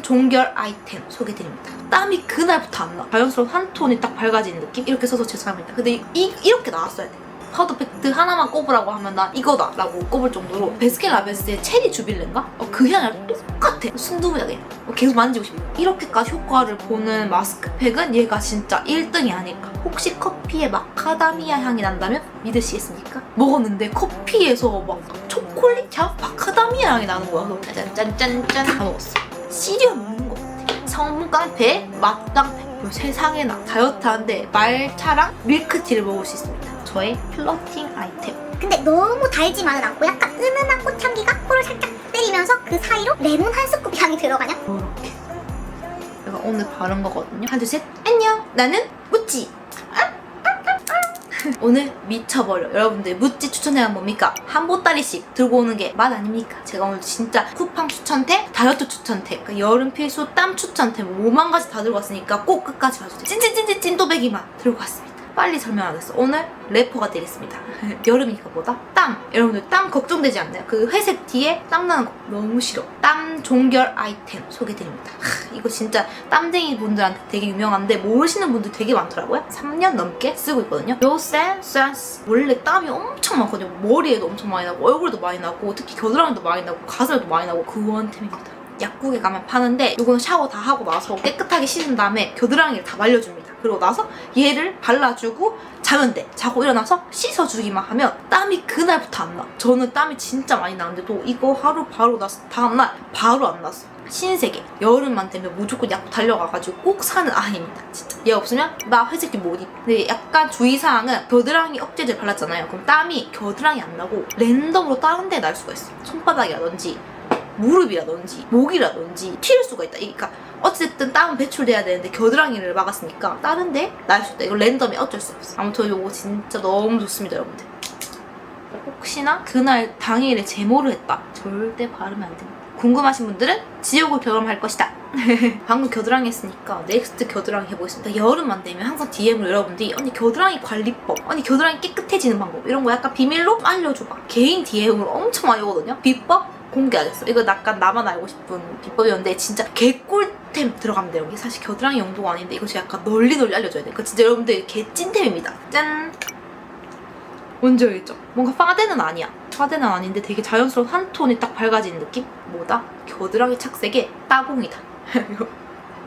종결 아이템 소개드립니다. 땀이 그날부터 안 나. 자연스러운 한 톤이 딱 밝아지는 느낌? 이렇게 써서 죄송합니다. 근데 이렇게 나왔어야 돼. 파우더 팩트 하나만 꼽으라고 하면 나 이거다 라고 꼽을 정도로 베스킨라빈스의 체리 주빌레인가? 그 향이랑 똑같아. 순두부야 그냥. 계속 만지고 싶어. 이렇게까지 효과를 보는 마스크팩은 얘가 진짜 1등이 아닐까. 혹시 커피에 마카다미아 향이 난다면 믿으시겠습니까? 먹었는데 커피에서 막 초콜릿 향? 마카다미아 향이 나는 거야. 짠짠짠짠 다 먹었어. 시리얼 먹는 거 같아. 성분 깡패, 맛 깡패. 세상에나 다이어트하는데 말차랑 밀크티를 먹을 수 있습니다. 저의 플러팅 아이템. 근데 너무 달지만은 않고 약간 은은한 꽃향기가 코를 살짝 때리면서 그 사이로 레몬 한 스쿱 향이 들어가냐? 이렇게 제가 오늘 바른 거거든요. 하나 둘 셋 안녕 나는 무찌. 오늘 미쳐버려. 여러분들 무찌 추천해야 뭡니까? 한 보따리씩 들고 오는 게 맛 아닙니까? 제가 오늘 진짜 쿠팡 추천템, 다이어트 추천템, 그러니까 여름 필수 땀 추천템 5만 가지 다 들고 왔으니까 꼭 끝까지 봐주세요. 찐찐찐찐찐또배기만 들고 왔습니다. 빨리 설명하겠어. 오늘 래퍼가 되겠습니다. 여름이니까 뭐다? 땀. 여러분들 땀 걱정되지 않나요? 그 회색 뒤에 땀 나는 거 너무 싫어. 땀 종결 아이템 소개드립니다. 이거 진짜 땀쟁이 분들한테 되게 유명한데 모르시는 분들 되게 많더라고요. 3년 넘게 쓰고 있거든요. 요 센스 원래 땀이 엄청 많거든요. 머리에도 엄청 많이 나고 얼굴에도 많이 나고 특히 겨드랑이도 많이 나고 가슴에도 많이 나고 그 원템입니다. 약국에 가면 파는데 이거는 샤워 다 하고 나서 깨끗하게 씻은 다음에 겨드랑이를 다 말려줍니다. 그리고 나서 얘를 발라주고 자면 돼. 자고 일어나서 씻어주기만 하면 땀이 그날부터 안 나. 저는 땀이 진짜 많이 나는데도 이거 하루 바로 나서 다음날 바로 안 났어. 신세계. 여름만 되면 무조건 약국 달려가가지고 꼭 사는 아이입니다. 진짜. 얘 없으면 나 회색이 못 입. 근데 약간 주의사항은 겨드랑이 억제제 발랐잖아요. 그럼 땀이 겨드랑이 안 나고 랜덤으로 다른 데 날 수가 있어. 손바닥이라든지 무릎이라든지 목이라든지 튈 수가 있다. 그러니까 어쨌든 땀은 배출돼야 되는데 겨드랑이를 막았으니까 다른 데 날 수 있다. 이거 랜덤이 어쩔 수 없어. 아무튼 이거 진짜 너무 좋습니다 여러분들. 혹시나 그날 당일에 제모를 했다. 절대 바르면 안 됩니다. 궁금하신 분들은 지옥을 경험할 것이다. 방금 겨드랑이 했으니까 넥스트 겨드랑이 해보겠습니다. 여름만 되면 항상 DM으로 여러분들이 언니 겨드랑이 관리법, 언니 겨드랑이 깨끗해지는 방법 이런 거 약간 비밀로 알려줘봐. 개인 DM으로 엄청 많이 오거든요. 비법 공개하겠어. 이거 약간 나만 알고 싶은 비법이었는데 진짜 개꿀템 들어가면 돼요. 이게 사실 겨드랑이 용도가 아닌데 이거 제가 약간 널리 알려줘야 돼. 이거 진짜 여러분들 개찐템입니다. 짠! 뭔지 알겠죠? 뭔가 파데는 아니야. 파데는 아닌데 되게 자연스러운 한 톤이 딱 밝아지는 느낌? 뭐다? 겨드랑이 착색의 따봉이다. 이거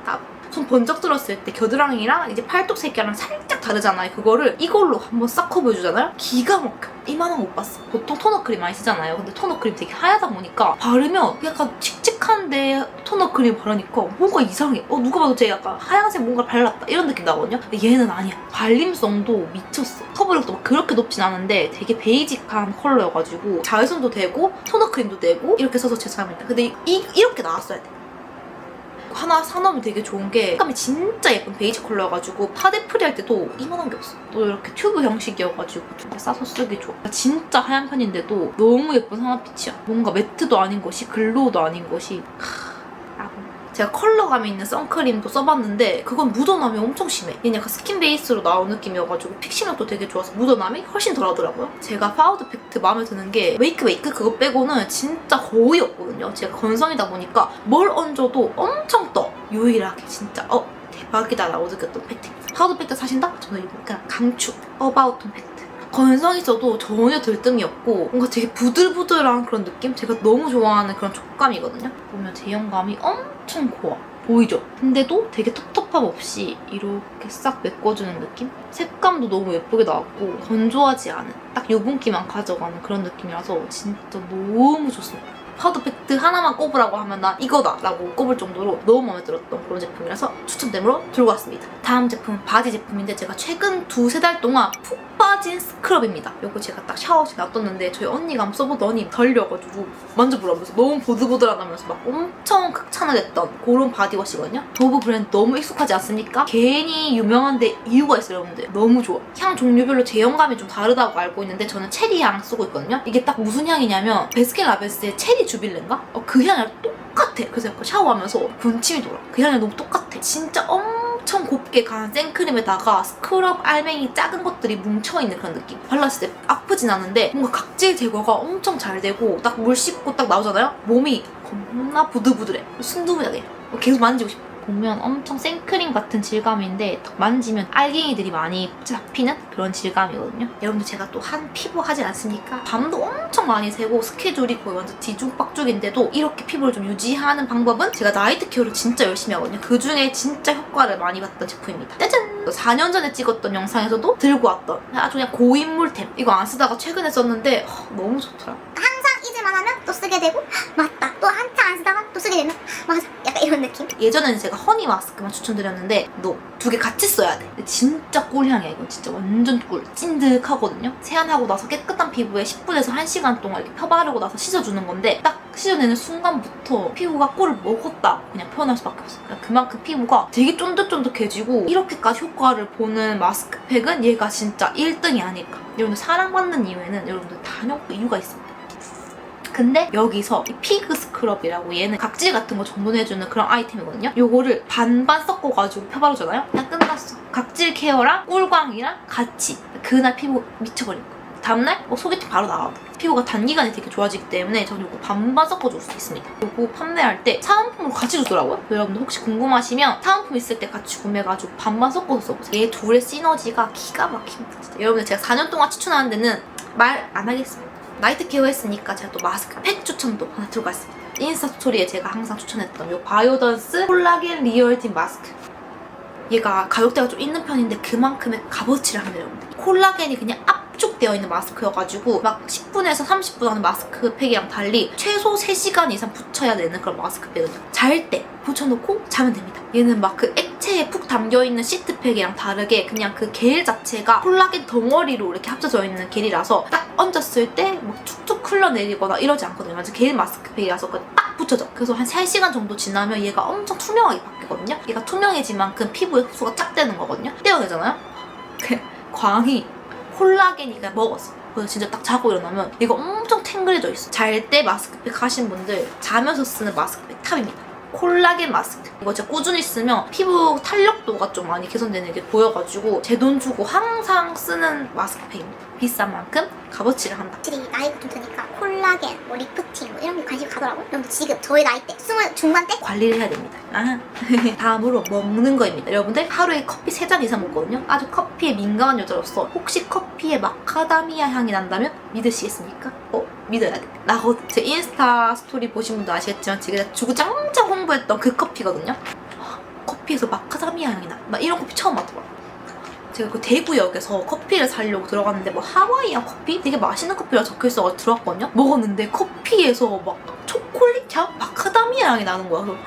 따봉. 손 번쩍 들었을 때 겨드랑이랑 이제 팔뚝 색깔랑 살짝 다르잖아요. 그거를 이걸로 한번 싹 커버해주잖아요? 기가 막혀. 이만한 거 못 봤어. 보통 토너 크림 많이 쓰잖아요. 근데 토너 크림 되게 하얗다 보니까 바르면 약간 칙칙한데 토너 크림 바르니까 뭔가 이상해. 누가 봐도 쟤 약간 하얀색 뭔가 발랐다 이런 느낌 나거든요. 근데 얘는 아니야. 발림성도 미쳤어. 커버력도 막 그렇게 높진 않은데 되게 베이직한 컬러여가지고 자외선도 되고 토너 크림도 되고 이렇게 써서 죄송합니다. 근데 이렇게 나왔어야 돼. 하나 사놓으면 되게 좋은 게 색감이 진짜 예쁜 베이지 컬러여가지고 파데프리 할 때도 이만한 게 없어. 또 이렇게 튜브 형식이어가지고 좀 싸서 쓰기 좋아. 진짜 하얀 편인데도 너무 예쁜 상아빛이야. 뭔가 매트도 아닌 것이 글로우도 아닌 것이 제가 컬러감이 있는 선크림도 써봤는데 그건 묻어남이 엄청 심해. 얘는 약간 스킨 베이스로 나온 느낌이어가지고 픽싱력도 되게 좋아서 묻어남이 훨씬 덜하더라고요. 제가 파우더 팩트 마음에 드는 게 웨이크 그거 빼고는 진짜 거의 없거든요. 제가 건성이다 보니까 뭘 얹어도 엄청 떠. 유일하게 진짜 대박이다 라고 느꼈던 팩트입니다. 파우더 팩트 사신다? 저는 이거 그냥 강추. 어바웃톤 팩트. 건성 있어도 전혀 들뜸이 없고 뭔가 되게 부들부들한 그런 느낌? 제가 너무 좋아하는 그런 촉감이거든요. 보면 제형감이 엄청 고와. 보이죠? 근데도 되게 텁텁함 없이 이렇게 싹 메꿔주는 느낌? 색감도 너무 예쁘게 나왔고 건조하지 않은 딱 유분기만 가져가는 그런 느낌이라서 진짜 너무 좋습니다. 파우더 팩트 하나만 꼽으라고 하면 나 이거다 라고 꼽을 정도로 너무 마음에 들었던 그런 제품이라서 추천템으로 들고 왔습니다. 다음 제품은 바디 제품인데 제가 최근 2-3달 동안 푹 빠진 스크럽입니다. 이거 제가 딱 샤워실 놔뒀는데 저희 언니가 한번 써보더니 덜려가지고 만져보라면서 너무 보들보들하다면서 막 엄청 극찬을했던 그런 바디워시거든요. 도브 브랜드 너무 익숙하지 않습니까? 괜히 유명한데 이유가 있어요 여러분들. 너무 좋아. 향 종류별로 제형감이 좀 다르다고 알고 있는데 저는 체리 향 쓰고 있거든요. 이게 딱 무슨 향이냐면 베스킨라빈스의 체리 주빌레인가? 그 향이랑 똑같아. 그래서 약간 샤워하면서 군침이 돌아. 그 향이 너무 똑같아. 진짜 엄청 엄청 곱게 간 생크림에다가 스크럽 알맹이 작은 것들이 뭉쳐있는 그런 느낌. 발랐을 때 아프진 않은데 뭔가 각질 제거가 엄청 잘 되고 딱 물 씻고 딱 나오잖아요? 몸이 겁나 부들부들해. 순두부하게 계속 만지고 싶어. 보면 엄청 생크림 같은 질감인데 딱 만지면 알갱이들이 많이 잡히는 그런 질감이거든요. 여러분들 제가 또 한 피부 하지 않습니까? 밤도 엄청 많이 새고 스케줄이 거의 완전 뒤죽박죽인데도 이렇게 피부를 좀 유지하는 방법은 제가 나이트 케어를 진짜 열심히 하거든요. 그중에 진짜 효과를 많이 봤던 제품입니다. 짜잔! 4년 전에 찍었던 영상에서도 들고 왔던 아주 그냥 고인물템. 이거 안 쓰다가 최근에 썼는데 너무 좋더라. 잊을만 하면 또 쓰게 되고 맞다 또 한참 안 쓰다가 또 쓰게 되면 맞아 약간 이런 느낌. 예전에는 제가 허니 마스크만 추천드렸는데 너 두 개 같이 써야 돼. 근데 진짜 꿀향이야. 이건 진짜 완전 꿀. 찐득하거든요. 세안하고 나서 깨끗한 피부에 10분에서 1시간 동안 이렇게 펴바르고 나서 씻어주는 건데 딱 씻어내는 순간부터 피부가 꿀을 먹었다 그냥 표현할 수밖에 없어. 그러니까 그만큼 피부가 되게 쫀득쫀득해지고 이렇게까지 효과를 보는 마스크팩은 얘가 진짜 1등이 아닐까. 여러분들 사랑받는 이유에는 여러분들 단연 이유가 있습니다. 근데 여기서 이 피그 스크럽이라고 얘는 각질 같은 거 정돈해주는 그런 아이템이거든요. 요거를 반반 섞어가지고 펴바르잖아요? 그냥 끝났어. 각질 케어랑 꿀광이랑 같이 그날 피부 미쳐버린 거예요. 다음날 소개팅 바로 나와도 피부가 단기간에 되게 좋아지기 때문에 저는 요거 반반 섞어줄 수 있습니다. 요거 판매할 때 사은품으로 같이 주더라고요. 여러분들 혹시 궁금하시면 사은품 있을 때 같이 구매해가지고 반반 섞어서 써보세요. 얘 둘의 시너지가 기가 막힙니다. 진짜. 여러분들 제가 4년 동안 추천하는 데는 말 안 하겠습니다. 나이트 케어 했으니까 제가 또 마스크팩 추천도 하나 들고 왔습니다. 인스타 스토리에 제가 항상 추천했던 요 바이오던스 콜라겐 리얼틴 마스크. 얘가 가격대가 좀 있는 편인데 그만큼의 값어치를 합니다, 여러분들. 콜라겐이 그냥 압축되어 있는 마스크여가지고 막 10분에서 30분 하는 마스크팩이랑 달리 최소 3시간 이상 붙여야 되는 그런 마스크팩이거든요. 잘 때 붙여놓고 자면 됩니다. 얘는 막 그 액체에 푹 담겨있는 시트팩이랑 다르게 그냥 그 겔 자체가 콜라겐 덩어리로 이렇게 합쳐져 있는 겔이라서 딱 얹었을 때 뭐 툭툭 흘러내리거나 이러지 않거든요. 완전 겔 마스크팩이라서 딱 붙여져. 그래서 한 3시간 정도 지나면 얘가 엄청 투명하게 바뀌거든요. 얘가 투명해진 만큼 피부에 흡수가 쫙 되는 거거든요. 떼어내잖아요? 그 광이 콜라겐이가 먹었어. 그래서 진짜 딱 자고 일어나면 이거 엄청 탱글해져 있어. 잘 때 마스크팩 하신 분들 자면서 쓰는 마스크팩 탑입니다. 콜라겐 마스크. 이거 진짜 꾸준히 쓰면 피부 탄력도가 좀 많이 개선되는 게 보여가지고 제 돈 주고 항상 쓰는 마스크팩입니다. 비싼 만큼 값어치를 한다. 확실히 나이가 좀 드니까 콜라겐, 뭐 리프팅 뭐 이런 게 관심이 가더라고요. 여러분 지금 저희 나이 때 20 중반 때 관리를 해야 됩니다. 다음으로 먹는 거입니다. 여러분들 하루에 커피 3잔 이상 먹거든요. 아주 커피에 민감한 여자로서 혹시 커피에 마카다미아 향이 난다면 믿으시겠습니까? 믿어야 돼. 나거든. 제 인스타 스토리 보신 분도 아시겠지만 제가 주구장창 홍보했던 그 커피거든요. 커피에서 마카다미아 향이 나. 막 이런 커피 처음 맡아봐요. 제가 그 대구역에서 커피를 사려고 들어갔는데 뭐 하와이안 커피? 되게 맛있는 커피라고 적혀있어서 들어왔거든요? 먹었는데 커피에서 막 초콜릿 향? 마카다미아 향이 나는 거야. 그래서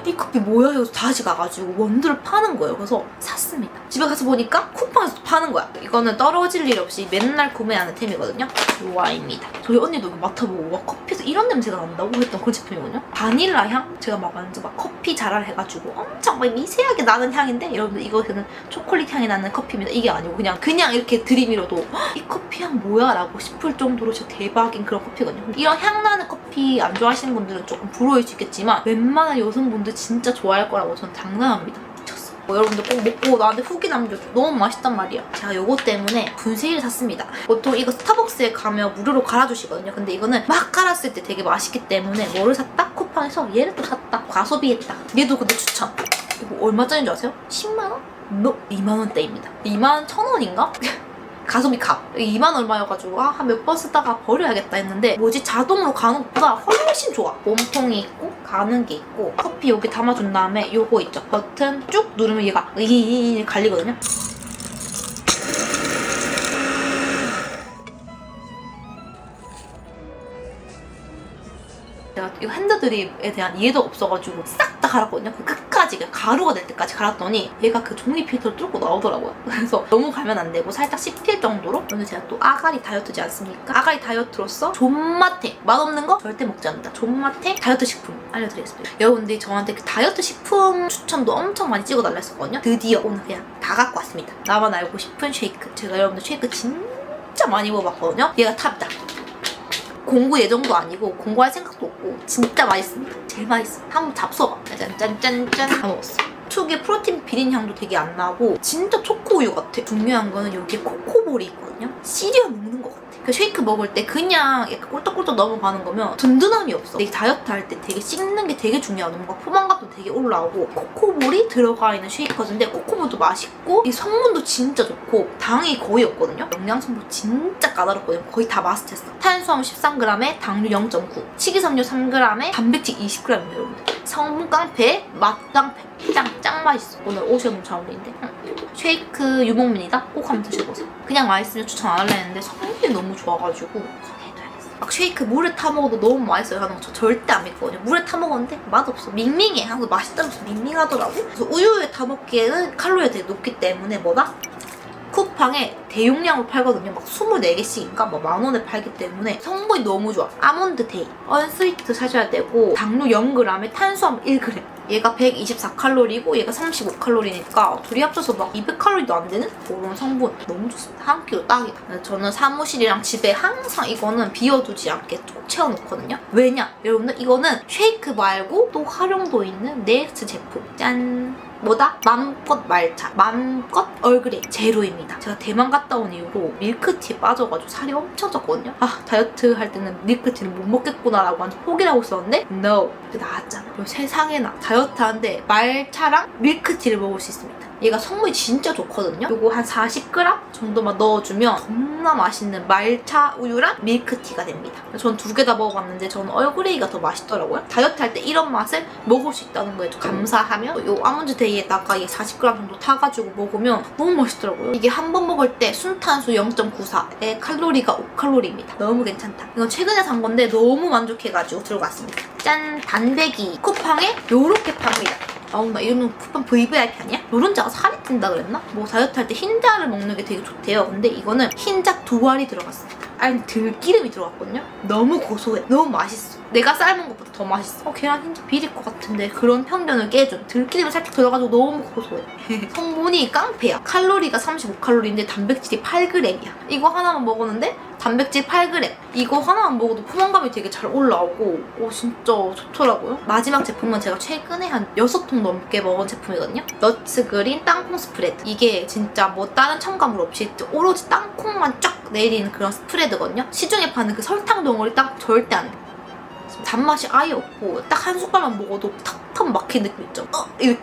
이 커피 뭐야? 해서 다시 가가지고 원두를 파는 거예요. 그래서 샀습니다. 집에 가서 보니까 쿠팡에서 파는 거야. 이거는 떨어질 일 없이 맨날 구매하는 템이거든요. 요아입니다. 저희 언니도 이거 맡아보고 와 커피에서 이런 냄새가 난다고 했던 그런 제품이거든요. 바닐라 향? 제가 막 완전 막 커피 자랄 해가지고 엄청 막 미세하게 나는 향인데 여러분들 이거는 초콜릿 향이 나는 커피입니다. 이게 아니고 그냥 이렇게 들이밀어도 이 커피 향 뭐야? 라고 싶을 정도로 진짜 대박인 그런 커피거든요. 이런 향 나는 커피 안 좋아하시는 분들은 조금 부러울 수 있겠지만 웬만한 여성분들 진짜 좋아할 거라고 저는 장담합니다. 미쳤어. 여러분들 꼭 먹고 나한테 후기 남겨줘. 너무 맛있단 말이야. 제가 요거 때문에 분쇄기를 샀습니다. 보통 이거 스타벅스에 가면 무료로 갈아주시거든요. 근데 이거는 막 갈았을 때 되게 맛있기 때문에 뭐를 샀다? 쿠팡에서 얘를 또 샀다. 과소비했다. 얘도 근데 추천. 이거 얼마짜리인 줄 아세요? 10만원? 2만원대입니다. 21,000원인가? 가성비 값. 2만 얼마여가지고 한 몇 번 쓰다가 버려야겠다 했는데 뭐지 자동으로 가는 것보다 훨씬 좋아. 몸통이 있고 가는 게 있고 커피 여기 담아준 다음에 요거 있죠. 버튼 쭉 누르면 얘가 갈리거든요. 제가 이 핸드드립에 대한 이해도가 없어가지고 싹 다 갈았거든요. 그 끝까지 가루가 될 때까지 갈았더니 얘가 그 종이 필터를 뚫고 나오더라고요. 그래서 너무 갈면 안 되고 살짝 씹힐 정도로. 오늘 제가 또 아가리 다이어트지 않습니까? 아가리 다이어트로서 존맛탱 맛없는 거 절대 먹지 않는다. 존맛탱 다이어트 식품 알려드리겠습니다. 여러분들이 저한테 그 다이어트 식품 추천도 엄청 많이 찍어달라 했었거든요. 드디어 오늘 그냥 다 갖고 왔습니다. 나만 알고 싶은 쉐이크. 제가 여러분들 쉐이크 진짜 많이 먹어봤거든요. 얘가 탑이다. 공구 예정도 아니고 공부할 생각도 없고 진짜 맛있습니다. 제일 맛있어. 한번 잡숴봐. 짠짠짠짠 다 먹었어. 특유의 프로틴 비린 향도 되게 안 나고 진짜 초코우유 같아. 중요한 거는 여기에 코코볼이 있거든요. 씹어 먹는 것 같아. 그 쉐이크 먹을 때 그냥 약간 꿀떡꿀떡 넘어가는 거면 든든함이 없어. 되게 다이어트 할 때 되게 씹는 게 되게 중요하고 뭔가 포만감도 되게 올라오고 코코볼이 들어가 있는 쉐이커인데 코코볼도 맛있고 이 성분도 진짜 좋고 당이 거의 없거든요. 영양성도 진짜 까다롭거든요. 거의 다 마스터했어. 탄수화물 13g에 당류 0.9, 식이섬유 3g에 단백질 20g입니다, 여러분들. 성분 깡패, 맛 깡패. 짱 맛있어. 오늘 옷이 너무 잘 어울리는데. 쉐이크 유목민이다. 꼭 한번 드셔보세요. 그냥 맛있으면 추천 안 할래 했는데 성분이 너무 좋아가지고 소개해줘야겠어. 막 쉐이크 물에 타 먹어도 너무 맛있어요 하는 거 저 절대 안 믿거든요. 물에 타 먹었는데 맛없어. 밍밍해. 항상 맛있다면서 밍밍하더라고. 그래서 우유에 타 먹기에는 칼로리가 되게 높기 때문에 뭐다? 쿠팡에 대용량으로 팔거든요. 막 24개씩인가 막 10,000원에 팔기 때문에 성분이 너무 좋아. 아몬드 데이, 언스위트 사셔야 되고 당류 0g에 탄수화물 1g. 얘가 124칼로리고 얘가 35칼로리니까 둘이 합쳐서 막 200칼로리도 안 되는 그런 성분 너무 좋습니다. 한 끼로 딱이다. 저는 사무실이랑 집에 항상 이거는 비워두지 않게 꼭 채워놓거든요. 왜냐? 여러분들 이거는 쉐이크 말고 또 활용도 있는 넥스트 제품. 짠! 뭐다? 맘껏 말차, 맘껏 얼그레이 제로입니다. 제가 대만 갔다 온 이후로 밀크티에 빠져가지고 살이 엄청 쪘거든요. 아, 다이어트 할 때는 밀크티를 못 먹겠구나라고 완전 포기를 하고 있었는데 No! 나았잖아. 그리고 세상에나 다이어트 하는데 말차랑 밀크티를 먹을 수 있습니다. 얘가 성분이 진짜 좋거든요. 요거 한 40g 정도만 넣어주면 겁나 맛있는 말차 우유랑 밀크티가 됩니다. 전 두 개 다 먹어봤는데 저는 얼그레이가 더 맛있더라고요. 다이어트 할 때 이런 맛을 먹을 수 있다는 거에 좀 감사하며 요 아몬드 데이에다가 얘 40g 정도 타가지고 먹으면 너무 맛있더라고요. 이게 한 번 먹을 때 순탄수 0.94에 칼로리가 5칼로리입니다. 너무 괜찮다. 이건 최근에 산 건데 너무 만족해가지고 들어갔습니다. 짠! 단백이 쿠팡에 요렇게 팝니다. 아우 나 이러면 쿠팡 VVIP 아니야? 노른자가 살이 찐다 그랬나? 뭐 다이어트 할 때 흰자를 먹는 게 되게 좋대요. 근데 이거는 흰자 2알이 들어갔습니다. 아니 들기름이 들어갔거든요? 너무 고소해. 너무 맛있어. 내가 삶은 것보다 더 맛있어. 계란 흰자 비릴 것 같은데 그런 편견을 깨준 들기름이 살짝 들어가지고 너무 고소해. 성분이 깡패야. 칼로리가 35칼로리인데 단백질이 8g이야. 이거 하나만 먹었는데 단백질 8g. 이거 하나만 먹어도 포만감이 되게 잘 올라오고 진짜 좋더라고요. 마지막 제품은 제가 최근에 한 6통 넘게 먹은 제품이거든요. 너츠그린 땅콩 스프레드. 이게 진짜 뭐 다른 첨가물 없이 오로지 땅콩만 쫙 내린 그런 스프레드거든요. 시중에 파는 그 설탕 덩어리 땅콩 절대 안 돼. 단맛이 아예 없고 딱 한 숟갈만 먹어도 탁탁 막힌 느낌 있죠?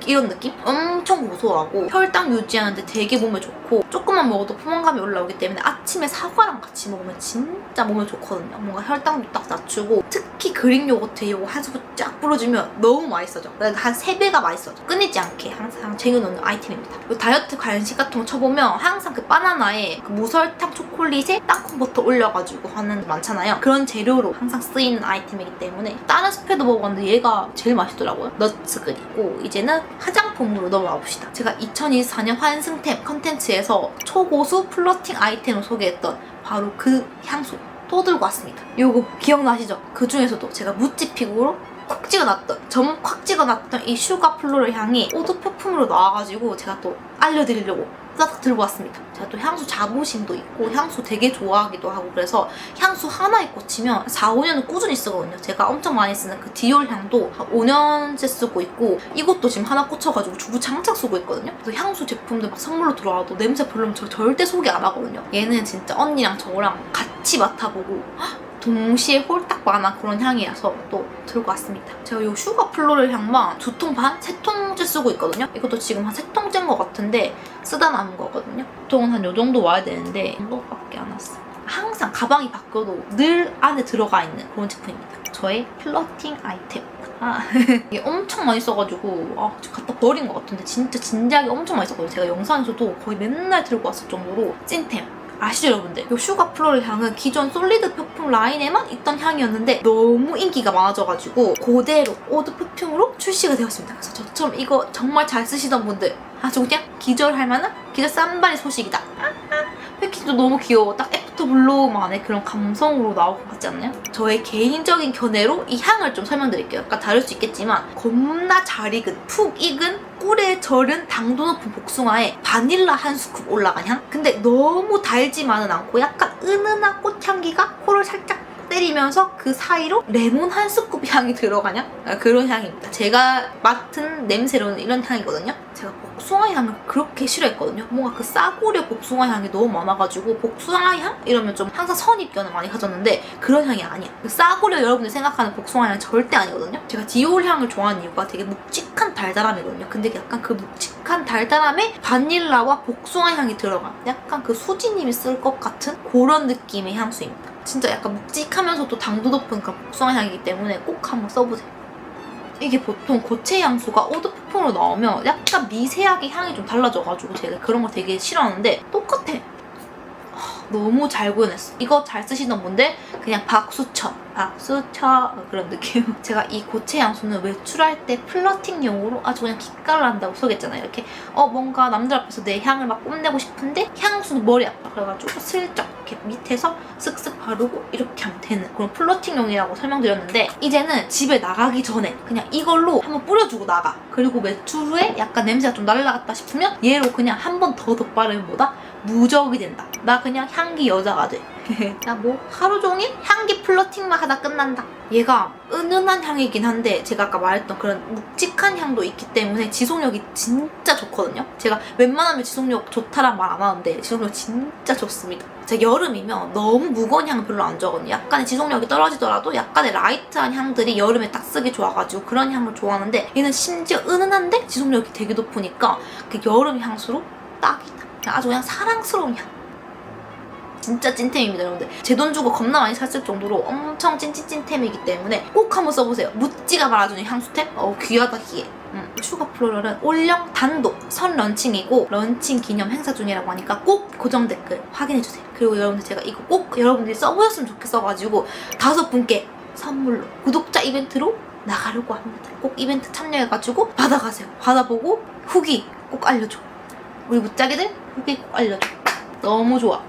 이런 느낌? 엄청 고소하고 혈당 유지하는데 되게 몸에 좋고 조금만 먹어도 포만감이 올라오기 때문에 아침에 사과랑 같이 먹으면 진짜 몸에 좋거든요. 뭔가 혈당도 딱 낮추고 특히 그릭 요거트에 이거 한 스푼 쫙 뿌려주면 너무 맛있어져. 한 3배가 맛있어져. 끊이지 않게 항상 쟁여놓는 아이템입니다. 다이어트 간식 같은 거 쳐보면 항상 그 바나나에 그 무설탕 초콜릿에 땅콩 버터 올려가지고 하는 게 많잖아요. 그런 재료로 항상 쓰이는 아이템이기 때문에 다른 스프레드 먹어봤는데 얘가 제일 맛있더라고요. 너츠 그리고 이제는 화장품으로 넘어가 봅시다. 제가 2024년 환승템 컨텐츠에서 초고수 플러팅 아이템을 소개했던 바로 그 향수 또 들고 왔습니다. 요거 기억나시죠? 그 중에서도 제가 무지픽으로 콱 찍어놨던 점 콱 찍어놨던 이 슈가 플로럴 향이 오드 퍼퓸으로 나와가지고 제가 또 알려드리려고 딱 들고 왔습니다. 제가 또 향수 자부심도 있고 향수 되게 좋아하기도 하고 그래서 향수 하나에 꽂히면 4, 5년은 꾸준히 쓰거든요. 제가 엄청 많이 쓰는 그 디올 향도 한 5년째 쓰고 있고 이것도 지금 하나 꽂혀가지고 주구장창 쓰고 있거든요. 그래서 향수 제품들 막 선물로 들어와도 냄새 별로면 저 절대 소개 안 하거든요. 얘는 진짜 언니랑 저랑 같이 맡아보고 동시에 홀딱만한 그런 향이라서 또 들고 왔습니다. 제가 이 슈가 플로럴 향만 2통 반? 3통째 쓰고 있거든요. 이것도 지금 한 3통째인 것 같은데 쓰다 남은 거거든요. 보통은 한 요 정도 와야 되는데 이 정도밖에 안 왔어요. 항상 가방이 바뀌어도 늘 안에 들어가 있는 그런 제품입니다. 저의 플러팅 아이템. 이게 엄청 많이 써가지고 갖다 버린 것 같은데 진짜 진지하게 엄청 많이 썼거든요. 제가 영상에서도 거의 맨날 들고 왔을 정도로 찐템. 아시죠 여러분들? 이 슈가 플로럴 향은 기존 솔리드 퍼퓸 라인에만 있던 향이었는데 너무 인기가 많아져가지고 그대로 오드 퍼퓸으로 출시가 되었습니다. 그래서 저처럼 이거 정말 잘 쓰시던 분들 아주 그냥 기절할 만한 기절 쌈발의 소식이다. 패키지도 너무 귀여워. 딱 애프터 블로우만의 그런 감성으로 나올 것 같지 않나요? 저의 개인적인 견해로 이 향을 좀 설명드릴게요. 약간 다를 수 있겠지만 겁나 잘 익은, 푹 익은, 꿀에 절은 당도 높은 복숭아에 바닐라 한 스쿱 올라간 향? 근데 너무 달지만은 않고 약간 은은한 꽃향기가 코를 살짝 살짝 때리면서 그 사이로 레몬 한 스쿱 향이 들어가냐? 그런 향입니다. 제가 맡은 냄새로는 이런 향이거든요. 제가 복숭아 향을 그렇게 싫어했거든요. 뭔가 그 싸구려 복숭아 향이 너무 많아가지고 복숭아 향? 이러면 좀 항상 선입견을 많이 가졌는데 그런 향이 아니야. 그 싸구려 여러분들이 생각하는 복숭아 향은 절대 아니거든요. 제가 디올 향을 좋아하는 이유가 되게 묵직한 달달함이거든요. 근데 약간 그 묵직한 달달함에 바닐라와 복숭아 향이 들어가. 약간 그 수지님이 쓸 것 같은 그런 느낌의 향수입니다. 진짜 약간 묵직하면서도 당도 높은 그런 복숭아 향이기 때문에 꼭 한번 써보세요. 이게 보통 고체 향수가 오드푸폰으로 나오면 약간 미세하게 향이 좀 달라져가지고 제가 그런 거 되게 싫어하는데 똑같아. 너무 잘 구현했어. 이거 잘 쓰시는 분들 그냥 박수쳐 그런 느낌. 제가 이 고체 향수는 외출할 때 플러팅용으로 아주 그냥 기깔을 한다고 소개했잖아요. 이렇게 뭔가 남들 앞에서 내 향을 막 뽐내고 싶은데 향수는 머리 아파. 그래가지고 슬쩍 이렇게 밑에서 쓱쓱 바르고 이렇게 하면 되는 그런 플러팅용이라고 설명드렸는데 이제는 집에 나가기 전에 그냥 이걸로 한번 뿌려주고 나가. 그리고 외출 후에 약간 냄새가 좀 날라갔다 싶으면 얘로 그냥 한 번 더 덧바르면 뭐다? 무적이 된다. 나 그냥 향기 여자가 돼. 나 뭐 하루 종일 향기 플러팅만 하다 끝난다. 얘가 은은한 향이긴 한데 제가 아까 말했던 그런 묵직한 향도 있기 때문에 지속력이 진짜 좋거든요. 제가 웬만하면 지속력 좋다란 말 안 하는데 지속력 진짜 좋습니다. 제가 여름이면 너무 무거운 향을 별로 안 좋아하거든요. 약간의 지속력이 떨어지더라도 약간의 라이트한 향들이 여름에 딱 쓰기 좋아가지고 그런 향을 좋아하는데 얘는 심지어 은은한데 지속력이 되게 높으니까 그 여름 향수로 딱이다. 아주 그냥 사랑스러운 향. 진짜 찐템입니다, 여러분들. 제 돈 주고 겁나 많이 샀을 정도로 엄청 찐찐찐템이기 때문에 꼭 한번 써보세요. 무찌가 말아주는 향수템? 귀하다 기에. 슈가 플로럴은 올영 단독 선 런칭이고 런칭 기념 행사 중이라고 하니까 꼭 고정 댓글 확인해주세요. 그리고 여러분들 제가 이거 꼭 여러분들이 써보셨으면 좋겠어가지고 5분께 선물로 구독자 이벤트로 나가려고 합니다. 꼭 이벤트 참여해가지고 받아가세요. 받아보고 후기 꼭 알려줘. 우리 무짜기들 후기 꼭 알려줘. 너무 좋아.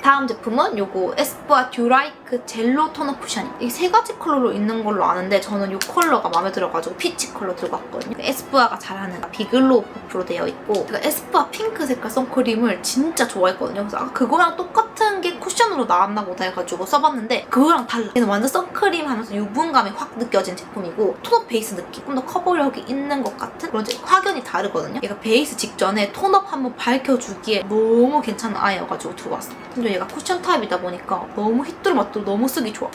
다음 제품은 요거 에스쁘아 듀라이크 젤로 토너 쿠션이 이게 3가지 컬러로 있는 걸로 아는데 저는 요 컬러가 마음에 들어가지고 피치 컬러 들고 왔거든요. 에스쁘아가 잘하는 비글로우 퍼프로 되어 있고 제가 에스쁘아 핑크 색깔 선크림을 진짜 좋아했거든요. 그래서 그거랑 똑같은 게 쿠션으로 나왔나 보다 해가지고 써봤는데 그거랑 달라. 얘는 완전 선크림 하면서 유분감이 확 느껴진 제품이고 톤업 베이스 느낌 좀 더 커버력이 있는 것 같은 그런 확연히 다르거든요. 얘가 베이스 직전에 톤업 한번 밝혀주기에 너무 괜찮은 아이예요. 가지고 두고 왔어. 근데 얘가 쿠션 타입이다 보니까 너무 휘뚜루마뚜루 너무 쓰기 좋아.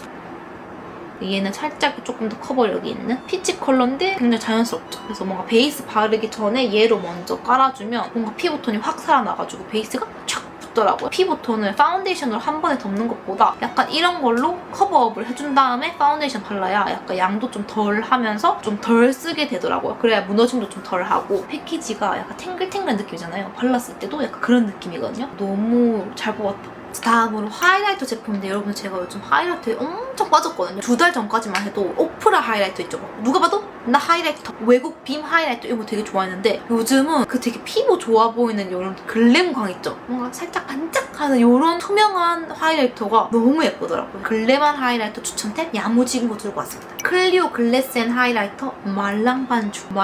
얘는 살짝 조금 더 커버력이 있는 피치 컬러인데 굉장히 자연스럽죠. 그래서 뭔가 베이스 바르기 전에 얘로 먼저 깔아주면 뭔가 피부톤이 확 살아나가지고 베이스가 촥 붙더라고요. 피부톤을 파운데이션으로 한 번에 덮는 것보다 약간 이런 걸로 커버업을 해준 다음에 파운데이션 발라야 약간 양도 좀 덜 하면서 좀 덜 쓰게 되더라고요. 그래야 무너짐도 좀 덜 하고 패키지가 약간 탱글탱글한 느낌이잖아요. 발랐을 때도 약간 그런 느낌이거든요. 너무 잘 뽑았다. 다음으로 하이라이터 제품인데 여러분 제가 요즘 하이라이터에 엄청 빠졌거든요. 2달 전까지만 해도 오프라 하이라이터 있죠. 누가 봐도 나 하이라이터 외국 빔 하이라이터 이런 거 되게 좋아했는데 요즘은 그 되게 피부 좋아 보이는 이런 글램광 있죠. 뭔가 살짝 반짝하는 이런 투명한 하이라이터가 너무 예쁘더라고요. 글램한 하이라이터 추천템 야무지은 거 들고 왔습니다. 클리오 글래스앤 하이라이터 말랑반죽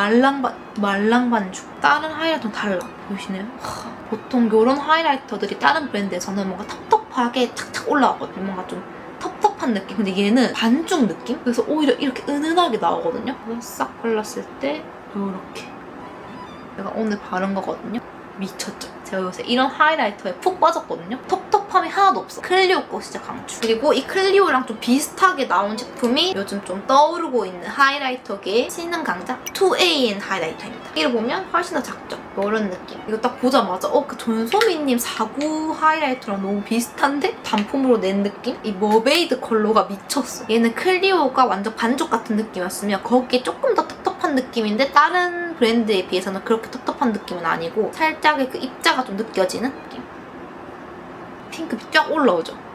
다른 하이라이터는 달라. 보이시나요? 보통 이런 하이라이터들이 다른 브랜드에서는 뭔가 텁텁하게 탁탁 올라가거든요. 뭔가 좀 텁텁한 느낌. 근데 얘는 반죽 느낌? 그래서 오히려 이렇게 은은하게 나오거든요. 그래서 싹 발랐을 때 이렇게 제가 오늘 바른 거거든요. 미쳤죠? 제가 요새 이런 하이라이터에 푹 빠졌거든요. 텁텁함이 하나도 없어. 클리오 거 진짜 강추. 그리고 이 클리오랑 좀 비슷하게 나온 제품이 요즘 좀 떠오르고 있는 하이라이터계의 신흥 강자 2AN 하이라이터입니다. 이를 보면 훨씬 더 작죠? 이런 느낌. 이거 딱 보자마자 그 전소미님 49 하이라이터랑 너무 비슷한데? 단품으로 낸 느낌? 이 머베이드 컬러가 미쳤어. 얘는 클리오가 완전 반죽 같은 느낌이었으면 거기에 조금 더 텁텁한 느낌인데 다른 브랜드에 비해서는 그렇게 텁텁한 느낌은 아니고 살짝의 그 입자가 좀 느껴지는 느낌. 핑크빛 쫙 올라오죠?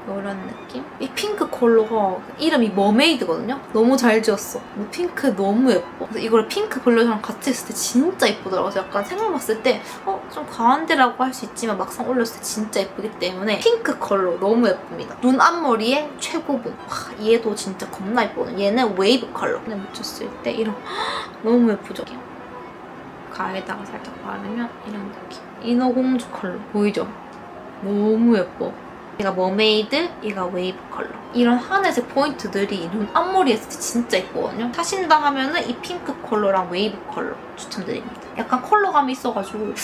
이런 느낌? 이 핑크 컬러가 이름이 머메이드거든요? 너무 잘 지었어. 핑크 너무 예뻐. 그래서 이걸 핑크 블러셔랑 같이 했을 때 진짜 예쁘더라고요. 그래서 약간 생각 봤을 때 좀 과한데라고 할 수 있지만 막상 올렸을 때 진짜 예쁘기 때문에 핑크 컬러 너무 예쁩니다. 눈 앞머리의 최고봉. 얘도 진짜 겁나 예뻐요. 얘는 웨이브 컬러. 그냥 묻혔을 때 이런 너무 예쁘죠? 가에다가 살짝 바르면 이런 느낌. 인어공주 컬러 보이죠? 너무 예뻐. 얘가 머메이드, 얘가 웨이브 컬러. 이런 하늘색 포인트들이 눈 앞머리 했을 때 진짜 예쁘거든요. 사신다 하면은 이 핑크 컬러랑 웨이브 컬러 추천드립니다. 약간 컬러감이 있어가지고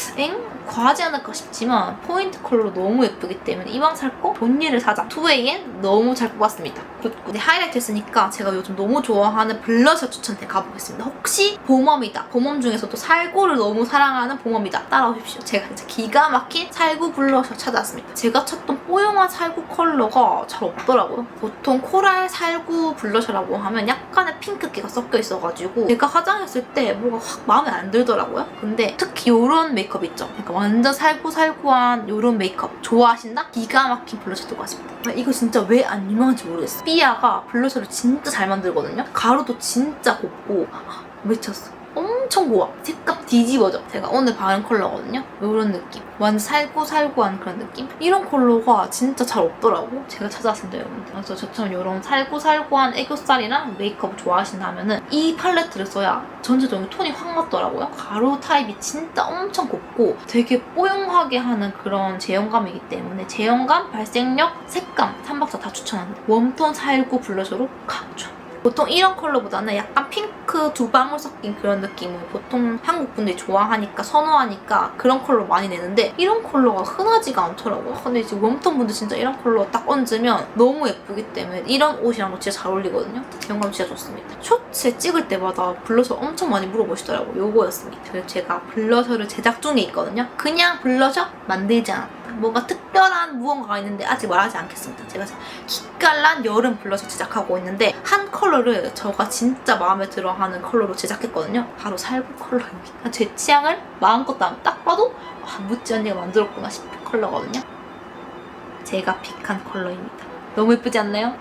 과하지 않을까 싶지만 포인트 컬러로 너무 예쁘기 때문에 이왕 살 거 본일을 사자. 2AM 너무 잘 뽑았습니다. 이제 하이라이트 했으니까 제가 요즘 너무 좋아하는 블러셔 추천템 가보겠습니다. 혹시 봄웜이다. 봄웜 중에서도 살구를 너무 사랑하는 봄웜이다. 따라오십시오. 제가 진짜 기가 막힌 살구 블러셔 찾아왔습니다. 제가 찾던 뽀용한 살구 컬러가 잘 없더라고요. 보통 코랄 살구 블러셔라고 하면 약간의 핑크기가 섞여 있어가지고 제가 화장했을 때 뭐가 확 마음에 안 들더라고요. 근데 특히 요런 메이크업 있죠. 그러니까 완전 살구살구한 요런 메이크업 좋아하신다? 기가 막힌 블러셔 들고 왔습니다. 이거 진짜 왜 안 유명한지 모르겠어. 삐아가 블러셔를 진짜 잘 만들거든요. 가루도 진짜 곱고 미쳤어. 엄청 고와. 색감 뒤집어져. 제가 오늘 바른 컬러거든요. 이런 느낌. 완전 살구살구한 그런 느낌? 이런 컬러가 진짜 잘 없더라고. 제가 찾아왔습니다, 여러분들. 그래서 저처럼 이런 살구살구한 애교살이랑 메이크업 좋아하신다면은 이 팔레트를 써야 전체적인 톤이 확 맞더라고요. 가루 타입이 진짜 엄청 곱고 되게 뽀용하게 하는 그런 제형감이기 때문에 제형감, 발색력, 색감 3박자 다 추천합니다. 웜톤 살구 블러셔로 강추. 보통 이런 컬러보다는 약간 핑크 2방울 섞인 그런 느낌을 보통 한국 분들이 좋아하니까 선호하니까 그런 컬러 많이 내는데 이런 컬러가 흔하지가 않더라고요. 근데 이제 웜톤 분들 진짜 이런 컬러 딱 얹으면 너무 예쁘기 때문에 이런 옷이랑도 진짜 잘 어울리거든요. 제형감 진짜 좋습니다. 쇼츠에 찍을 때마다 블러셔 엄청 많이 물어보시더라고요. 요거였습니다. 그래서 제가 블러셔를 제작 중에 있거든요. 그냥 블러셔 만들지 않았다. 뭔가 특별한 무언가가 있는데 아직 말하지 않겠습니다. 제가 기깔난 여름 블러셔 제작하고 있는데 한 컬러를 제가 진짜 마음에 들어하는 컬러로 제작했거든요. 바로 살구 컬러입니다. 제 취향을 마음껏 딱 봐도 무찌 언니가 만들었구나 싶은 컬러거든요. 제가 픽한 컬러입니다. 너무 예쁘지 않나요?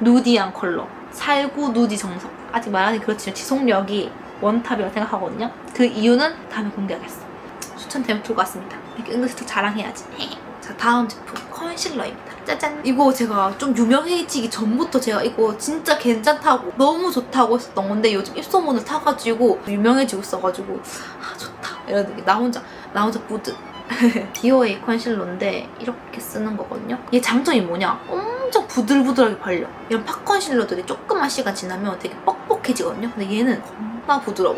누디한 컬러. 살구 누디 정석. 아직 말하기 그렇지만 지속력이 원탑이라고 생각하거든요. 그 이유는 다음에 공개하겠어. 추천템 들고 왔습니다. 이렇게 은근슬쩍 자랑해야지. 자, 다음 제품 컨실러입니다. 짜잔! 이거 제가 좀 유명해지기 전부터 제가 이거 진짜 괜찮다고 너무 좋다고 했었던 건데 요즘 입소문을 타가지고 유명해지고 있어가지고 좋다 이런 느낌. 나 혼자 뿌듯. 디오의 컨실러인데 이렇게 쓰는 거거든요. 얘 장점이 뭐냐? 엄청 부들부들하게 발려. 이런 팝 컨실러들이 조금만 시간 지나면 되게 뻑뻑해지거든요. 근데 얘는 겁나 부드러워.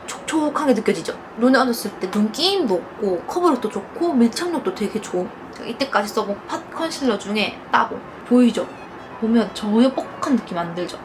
촉촉하게 느껴지죠? 눈에 얹었을 때 눈끼임도 없고 커버력도 좋고 밀착력도 되게 좋은 제가 이때까지 써본 팟 컨실러 중에 따봉 보이죠? 보면 전혀 뻑뻑한 느낌 안 들죠?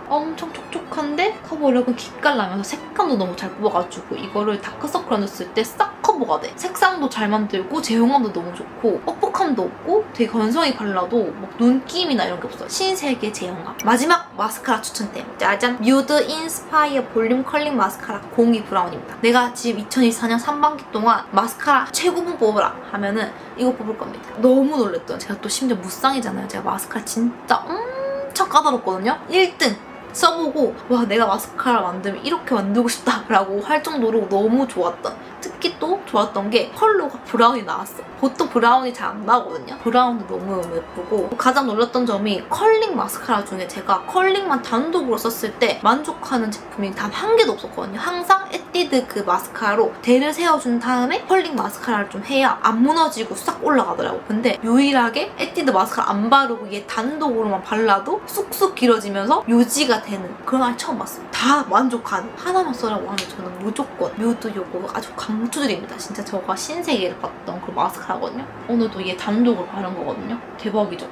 엄청 촉촉한데 커버력은 기깔나면서 색감도 너무 잘 뽑아가지고 이거를 다크서클 얹었을 때 싹 커버가 돼. 색상도 잘 만들고 제형감도 너무 좋고 뻑뻑함도 없고 되게 건성이 발라도 막 눈끼임이나 이런 게 없어요. 신세계 제형감. 마지막 마스카라 추천템. 짜잔! 뮤드 인스파이어 볼륨 컬링 마스카라 02 브라운입니다. 내가 지금 2024년 3반기 동안 마스카라 최고봉 뽑으라 하면은 이거 뽑을 겁니다. 너무 놀랬던 제가 또 심지어 무쌍이잖아요. 제가 마스카라 진짜 엄청 까다롭거든요. 1등! 써보고 와 내가 마스카라 만들면 이렇게 만들고 싶다 라고 할 정도로 너무 좋았던 특히 또 좋았던 게 컬러가 브라운이 나왔어. 보통 브라운이 잘 안 나오거든요. 브라운도 너무 예쁘고 가장 놀랐던 점이 컬링 마스카라 중에 제가 컬링만 단독으로 썼을 때 만족하는 제품이 단 한 개도 없었거든요. 항상 에뛰드 그 마스카라로 대를 세워준 다음에 컬링 마스카라를 좀 해야 안 무너지고 싹 올라가더라고. 근데 유일하게 에뛰드 마스카라 안 바르고 얘 단독으로만 발라도 쑥쑥 길어지면서 유지가 되는 그런 아이 처음 봤어요. 다 만족하는 하나만 써라고 하면 저는 무조건 뮤드 요거 아주 강추드립니다. 진짜 저가 신세계를 봤던 그 마스카라거든요. 오늘도 얘 단독으로 바른 거거든요. 대박이죠?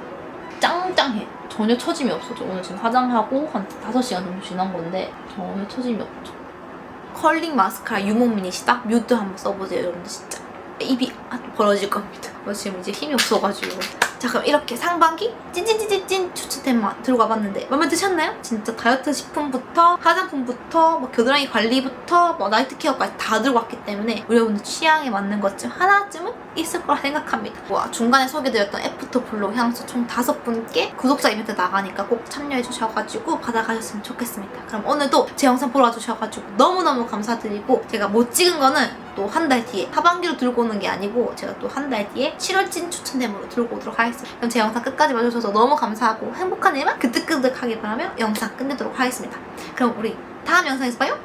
짱짱해. 전혀 처짐이 없어. 저 오늘 지금 화장하고 한 5시간 정도 지난 건데 전혀 처짐이 없죠. 컬링 마스카라 유목민이시다? 뮤드 한번 써보세요, 여러분들 진짜. 입이 벌어질 겁니다. 지금 이제 힘이 없어가지고. 자, 그럼 이렇게 상반기 찐찐찐찐 추천템만 들고 와봤는데 마음에 드셨나요? 진짜 다이어트 식품부터 화장품부터 뭐 겨드랑이 관리부터 뭐 나이트 케어까지 다 들고 왔기 때문에 우리 여러분들 취향에 맞는 것 중 하나쯤은 있을 거라 생각합니다. 와, 중간에 소개드렸던 애프터블로 향수 총 5분께 구독자 이벤트 나가니까 꼭 참여해 주셔가지고 받아가셨으면 좋겠습니다. 그럼 오늘도 제 영상 보러 와주셔가지고 너무너무 감사드리고 제가 못 찍은 거는 또 한 달 뒤에 하반기로 들고 오는 게 아니고 제가 또 한 달 뒤에 7월 찐 추천템으로 들고 오도록 하겠습니다. 그럼 제 영상 끝까지 봐주셔서 너무 감사하고 행복한 일만 그득그득하게 바라며 영상 끝내도록 하겠습니다. 그럼 우리 다음 영상에서 봐요.